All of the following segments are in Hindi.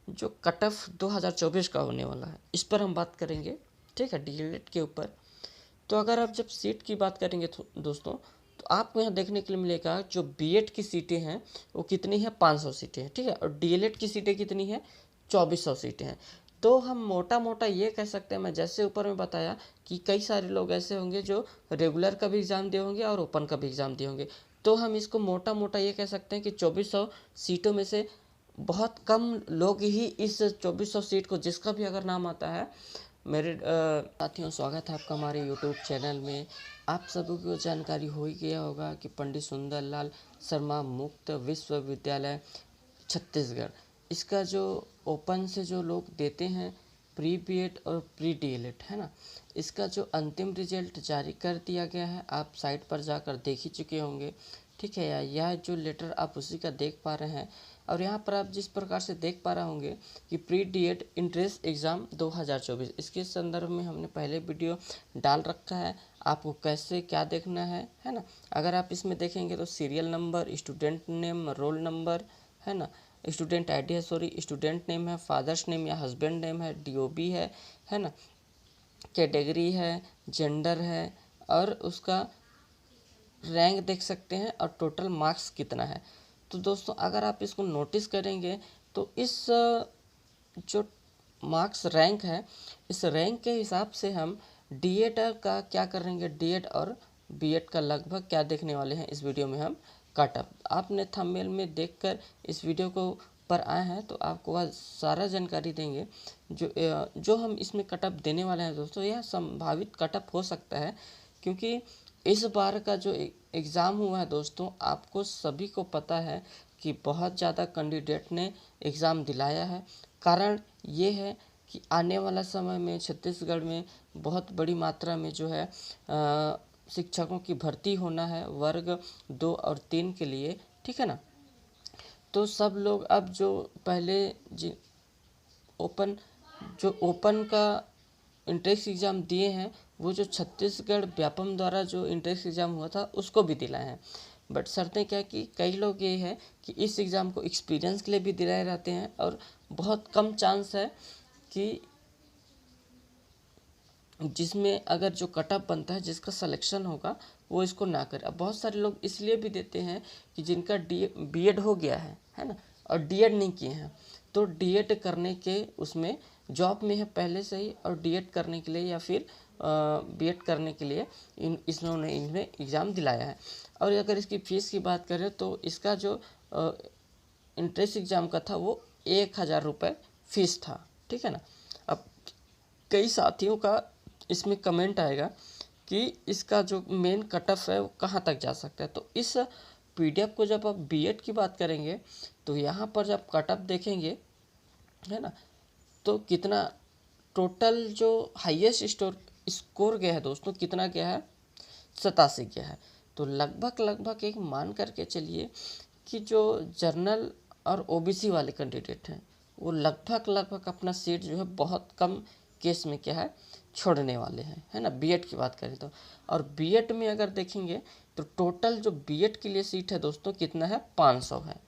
जो कट ऑफ 2024 का होने वाला है, इस पर हम बात करेंगे, ठीक है, डीएलएड के ऊपर। तो अगर आप जब सीट की बात करेंगे तो दोस्तों, तो आपको यहाँ देखने के लिए मिलेगा जो बीएड की सीटें हैं वो कितनी है, 500 सीटें हैं, ठीक है, और डीएलएड की सीटें कितनी है, 2400 सीटें हैं। तो हम मोटा मोटा ये कह सकते हैं, मैं जैसे ऊपर में बताया कि कई सारे लोग ऐसे होंगे जो रेगुलर का भी एग्ज़ाम दिए होंगे और ओपन का भी एग्ज़ाम दिए होंगे। तो हम इसको मोटा मोटा ये कह सकते हैं कि 2400 सीटों में से बहुत कम लोग ही इस 2400 सीट को, जिसका भी अगर नाम आता है, मेरे साथियों, स्वागत है आपका हमारे यूट्यूब चैनल में। आप सभी को जानकारी हो ही गया होगा कि पंडित सुंदरलाल शर्मा मुक्त विश्वविद्यालय छत्तीसगढ़, इसका जो ओपन से जो लोग देते हैं प्री बीएड और प्री डीएलएड, है ना, इसका जो अंतिम रिजल्ट जारी कर दिया गया है, आप साइट पर जाकर देख ही चुके होंगे, ठीक है। यह जो लेटर आप उसी का देख पा रहे हैं। और यहाँ पर आप जिस प्रकार से देख पा रहे होंगे कि प्री डीएड इंट्रेंस एग्ज़ाम 2024, इसके संदर्भ में हमने पहले वीडियो डाल रखा है, आपको कैसे क्या देखना है ना। अगर आप इसमें देखेंगे तो serial number, student name, roll number, है ना, स्टूडेंट आईडी है, सॉरी, स्टूडेंट नेम है, फादर्स नेम या हस्बैंड नेम है, डीओबी है ना, कैटेगरी है, जेंडर है, और उसका रैंक देख सकते हैं, और टोटल मार्क्स कितना है। तो दोस्तों अगर आप इसको नोटिस करेंगे तो इस जो मार्क्स रैंक है, इस रैंक के हिसाब से हम डीएड का क्या करेंगे, डीएड और बीएड का लगभग क्या देखने वाले हैं इस वीडियो में हम कट ऑफ। आपने थंबनेल में देखकर इस वीडियो को पर आए हैं तो आपको वह सारा जानकारी देंगे। जो हम इसमें कट ऑफ देने वाले हैं दोस्तों, यह संभावित कट ऑफ हो सकता है, क्योंकि इस बार का जो एग्ज़ाम हुआ है दोस्तों, आपको सभी को पता है कि बहुत ज़्यादा कैंडिडेट ने एग्ज़ाम दिलाया है। कारण ये है कि आने वाला समय में छत्तीसगढ़ में बहुत बड़ी मात्रा में जो है शिक्षकों की भर्ती होना है वर्ग 2 और 3 के लिए, ठीक है ना। तो सब लोग अब जो पहले ओपन का इंट्रेंस एग्ज़ाम दिए हैं, वो जो छत्तीसगढ़ व्यापम द्वारा जो इंट्रेंस एग्ज़ाम हुआ था उसको भी दिलाए हैं। बट शर्तें क्या कि कई लोग ये है कि इस एग्ज़ाम को एक्सपीरियंस के लिए भी दिलाए रहते हैं, और बहुत कम चांस है कि जिसमें अगर जो कट ऑफ बनता है, जिसका सिलेक्शन होगा, वो इसको ना करे। अब बहुत सारे लोग इसलिए भी देते हैं कि जिनका बीएड हो गया है ना, और डीएड नहीं किए हैं, तो डीएड करने के उसमें जॉब में है पहले से ही, और डीएड करने के लिए या फिर बीएड करने के लिए इन्हें एग्ज़ाम दिलाया है। और अगर इसकी फ़ीस की बात करें तो इसका जो इंट्रेंस एग्ज़ाम का था वो 1000 रुपये फ़ीस था, ठीक है ना। अब कई साथियों का इसमें कमेंट आएगा कि इसका जो मेन कट ऑफ है वो कहाँ तक जा सकता है। तो इस पीडीएफ को जब आप बीएड की बात करेंगे तो यहाँ पर जब कट ऑफ देखेंगे, है ना, तो कितना टोटल जो हाईएस्ट स्कोर गया है दोस्तों, कितना गया है, 87 गया है। तो लगभग एक मान करके चलिए कि जो जर्नल और ओबीसी वाले कैंडिडेट हैं वो लगभग अपना सीट जो है बहुत कम केस में क्या है, छोड़ने वाले हैं, है ना, बीएड की बात करें तो। और बीएड में अगर देखेंगे तो टोटल जो बीएड के लिए सीट है दोस्तों कितना है, 500 है।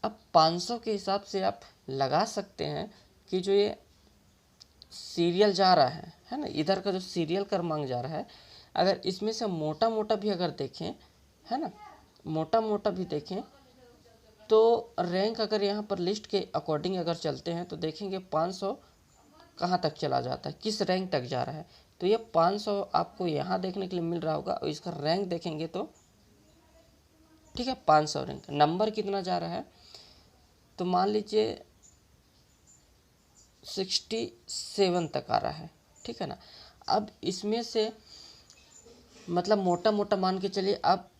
अब 500 के हिसाब से आप लगा सकते हैं कि जो ये सीरियल जा रहा है ना, इधर का जो सीरियल क्रमांक जा रहा है, अगर इसमें से मोटा मोटा भी अगर देखें, है ना, मोटा मोटा भी देखें तो रैंक अगर यहाँ पर लिस्ट के अकॉर्डिंग अगर चलते हैं तो देखेंगे 500 कहाँ तक चला जाता है, किस रैंक तक जा रहा है। तो ये 500 आपको यहाँ देखने के लिए मिल रहा होगा, और इसका रैंक देखेंगे तो, ठीक है, 500 रैंक, नंबर कितना जा रहा है, तो मान लीजिए 67 तक आ रहा है, ठीक है ना। अब इसमें से मतलब मोटा मोटा मान के चलिए आप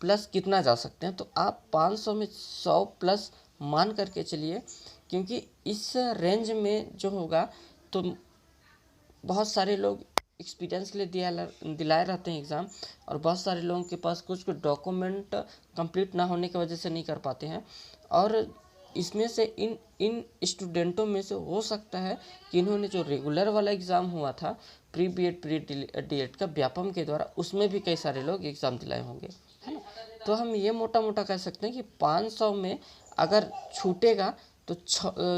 प्लस कितना जा सकते हैं, तो आप 500 में 100 प्लस मान करके चलिए, क्योंकि इस रेंज में जो होगा तो बहुत सारे लोग एक्सपीरियंस के लिए दिलाए रहते हैं एग्ज़ाम, और बहुत सारे लोगों के पास कुछ डॉक्यूमेंट कंप्लीट ना होने की वजह से नहीं कर पाते हैं। और इसमें से इन स्टूडेंटों में से हो सकता है कि इन्होंने जो रेगुलर वाला एग्ज़ाम हुआ था प्री बीएड प्री डीएड का व्यापम के द्वारा, उसमें भी कई सारे लोग एग्ज़ाम दिलाए होंगे, है ना। तो हम ये मोटा मोटा कह सकते हैं कि 500 में अगर छूटेगा तो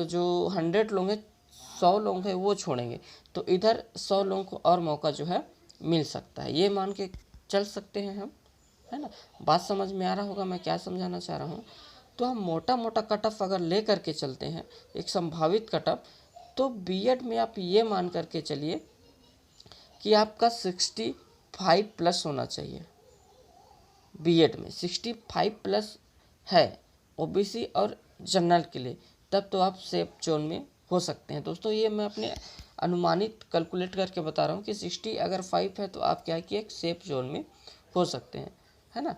जो 100 लोग हैं 100 लोग हैं वो छोड़ेंगे, तो इधर 100 लोगों को और मौका जो है मिल सकता है। ये मान के चल सकते हैं हम, है ना। बात समझ में आ रहा होगा मैं क्या समझाना चाह रहा हूँ। तो हम मोटा मोटा कट ऑफ अगर ले करके चलते हैं एक संभावित कट ऑफ, तो बीएड में आप ये मान करके चलिए कि आपका 65 प्लस होना चाहिए। बीएड में 65 प्लस है ओबीसी और जनरल के लिए, तब तो आप सेफ जोन में हो सकते हैं। दोस्तों ये मैं अपने अनुमानित कैलकुलेट करके बता रहा हूँ कि 60 अगर 5 है तो आप क्या है कि एक सेफ जोन में हो सकते हैं, है ना।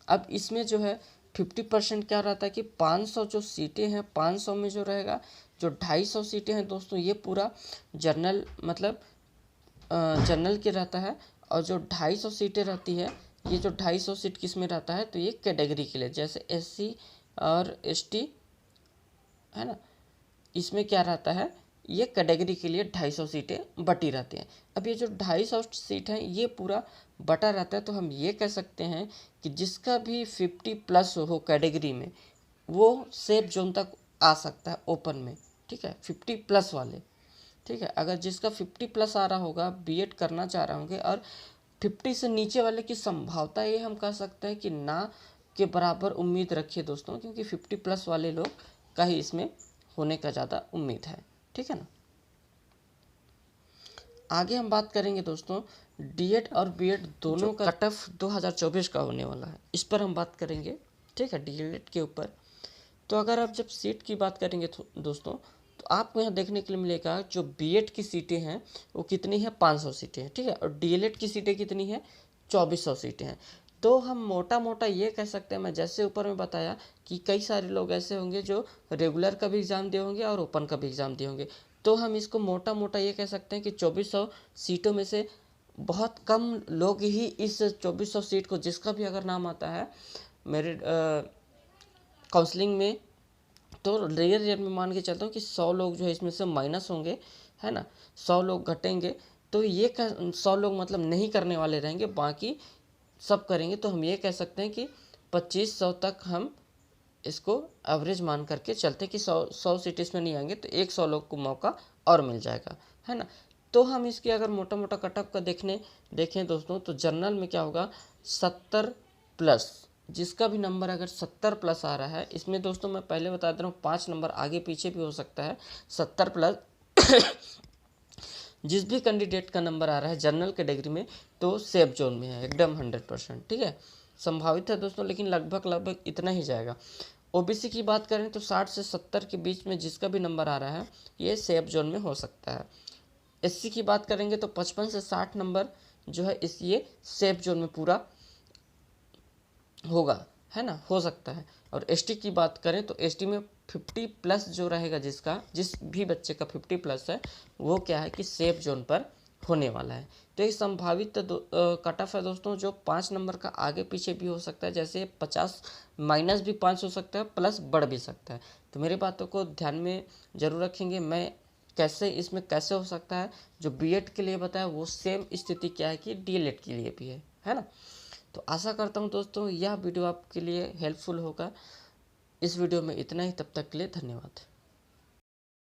अब इसमें जो है 50% क्या रहता है कि 500 जो सीटें हैं 500 में जो रहेगा, जो 250 सीटें हैं दोस्तों ये पूरा जनरल मतलब जनरल के रहता है, और जो 250 सीटें रहती है ये जो 250 सीट किस में रहता है, तो ये कैटेगरी के लिए, जैसे एससी और एसटी है ना, इसमें क्या रहता है ये कैटेगरी के लिए 250 सीटें बटी रहती हैं। अब ये जो 250 सीट हैं ये पूरा बटा रहता है, तो हम ये कह सकते हैं कि जिसका भी 50 प्लस हो कैटेगरी में वो सेफ जोन तक आ सकता है ओपन में, ठीक है, 50 प्लस वाले, ठीक है। अगर जिसका 50 प्लस आ रहा होगा बीएड करना चाह रहे होंगे और 50 से नीचे वाले की संभावना ये हम कह सकते हैं कि ना के बराबर उम्मीद रखिए दोस्तों, क्योंकि 50 प्लस वाले लोग का ही इसमें होने का ज़्यादा उम्मीद है, ठीक है ना। आगे हम बात करेंगे दोस्तों डीएड और बीएड दोनों का कट ऑफ 2024 का होने वाला है, इस पर हम बात करेंगे, ठीक है, डीएलएड के ऊपर। तो अगर आप जब सीट की बात करेंगे दोस्तों, तो आपको यहाँ देखने के लिए मिलेगा जो बीएड की सीटें हैं वो कितनी है 500 सीटें हैं, ठीक है, और डीएलएड की सीटें कितनी है 2400 सीटें हैं। तो हम मोटा मोटा ये कह सकते हैं, मैं जैसे ऊपर में बताया कि कई सारे लोग ऐसे होंगे जो रेगुलर का भी एग्ज़ाम दिए होंगे और ओपन का भी एग्ज़ाम दिए होंगे, तो हम इसको मोटा मोटा ये कह सकते हैं कि 2400 सीटों में से बहुत कम लोग ही इस 2400 सीट को, जिसका भी अगर नाम आता है मेरिट काउंसलिंग में, तो रेयर में मान के चलता हूँ कि 100 लोग जो है इसमें से माइनस होंगे, है ना, 100 लोग घटेंगे, तो ये 100 लोग मतलब नहीं करने वाले रहेंगे, बाकी सब करेंगे। तो हम ये कह सकते हैं कि 2500 तक हम इसको एवरेज मान करके चलते हैं कि 100 सीट इसमें नहीं आएंगे तो 100 लोग को मौका और मिल जाएगा, है ना। तो हम इसकी अगर मोटा मोटा कटअप का देखें दोस्तों, तो जनरल में क्या होगा 70 प्लस, जिसका भी नंबर अगर 70 प्लस आ रहा है, इसमें दोस्तों मैं पहले बता दे रहा हूँ 5 नंबर आगे पीछे भी हो सकता है, 70 प्लस जिस भी कैंडिडेट का नंबर आ रहा है जनरल कैटेगरी में तो सेफ जोन में है एकदम 100%, ठीक है, संभावित है दोस्तों, लेकिन लगभग इतना ही जाएगा। ओबीसी की बात करें तो 60 से 70 के बीच में जिसका भी नंबर आ रहा है ये सेफ जोन में हो सकता है। एससी की बात करेंगे तो 55 से 60 नंबर जो है इस ये सेफ जोन में पूरा होगा, है ना, हो सकता है। और एसटी की बात करें तो एसटी में 50 प्लस जो रहेगा, जिस भी बच्चे का 50 प्लस है वो क्या है कि सेफ जोन पर होने वाला है। तो एक संभावित कट ऑफ है दोस्तों जो 5 नंबर का आगे पीछे भी हो सकता है, जैसे 50 माइनस भी 5 हो सकता है, प्लस बढ़ भी सकता है। तो मेरी बातों को ध्यान में जरूर रखेंगे। मैं इसमें कैसे हो सकता है जो बीएड के लिए बताया वो सेम स्थिति क्या है कि डीएलएड के लिए भी है ना। तो आशा करता हूँ दोस्तों यह वीडियो आपके लिए हेल्पफुल होगा। इस वीडियो में इतना ही, तब तक के लिए धन्यवाद।